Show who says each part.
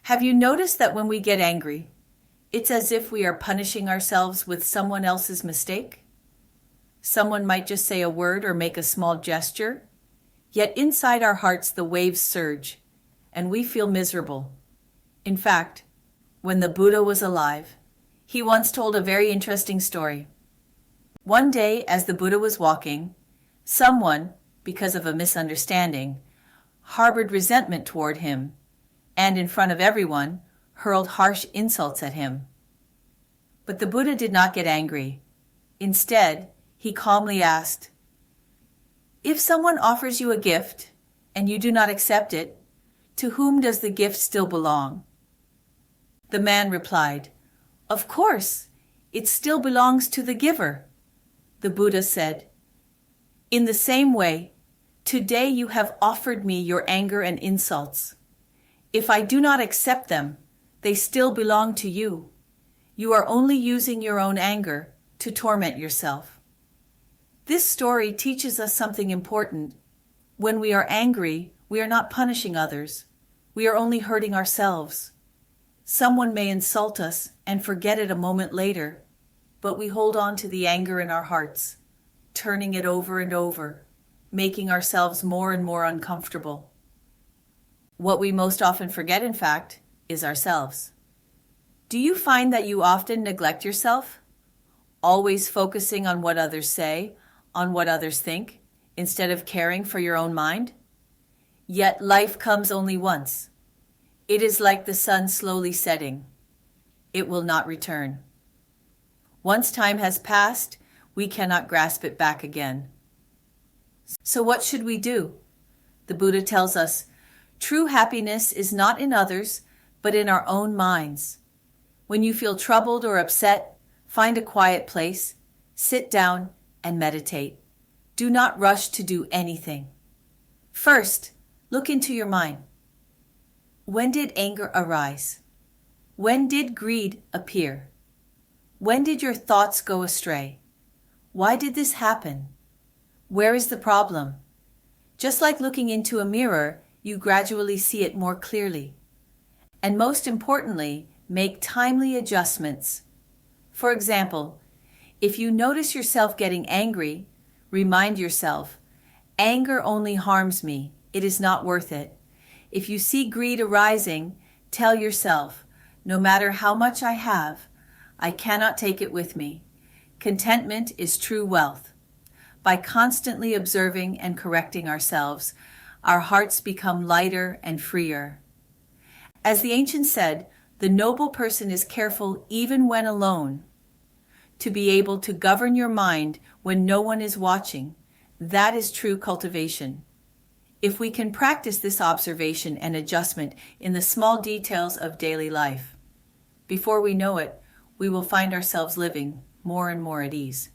Speaker 1: Have you noticed that when we get angry, it's as if we are punishing ourselves with someone else's mistake? Someone might just say a word or make a small gesture, yet inside our hearts the waves surge, and we feel miserable. In fact, when the Buddha was alive, he once told a very interesting story. One day, as the Buddha was walking, someone, because of a misunderstanding, harbored resentment toward him, and in front of everyone, hurled harsh insults at him. But the Buddha did not get angry. Instead, he calmly asked, "If someone offers you a gift and you do not accept it, to whom does the gift still belong?" The man replied, "Of course, it still belongs to the giver." The Buddha said, "In the same way, today you have offered me your anger and insults. If I do not accept them, they still belong to you. You are only using your own anger to torment yourself." This story teaches us something important. When we are angry, we are not punishing others. We are only hurting ourselves. Someone may insult us and forget it a moment later, but we hold on to the anger in our hearts, turning it over and over, making ourselves more and more uncomfortable. What we most often forget, in fact, is ourselves. Do you find that you often neglect yourself? Always focusing on what others say, on what others think, instead of caring for your own mind? Yet life comes only once. It is like the sun slowly setting. It will not return. Once time has passed, we cannot grasp it back again. So what should we do? The Buddha tells us, true happiness is not in others, but in our own minds. When you feel troubled or upset, find a quiet place, sit down, and meditate. Do not rush to do anything. First, look into your mind. When did anger arise? When did greed appear? When did your thoughts go astray? Why did this happen? Where is the problem? Just like looking into a mirror, you gradually see it more clearly. And most importantly, make timely adjustments. For example, if you notice yourself getting angry, remind yourself, anger only harms me. It is not worth it. If you see greed arising, tell yourself, no matter how much I have, I cannot take it with me. Contentment is true wealth. By constantly observing and correcting ourselves, our hearts become lighter and freer. As the ancients said, the noble person is careful even when alone. To be able to govern your mind when no one is watching, that is true cultivation. If we can practice this observation and adjustment in the small details of daily life, before we know it, we will find ourselves living more and more at ease.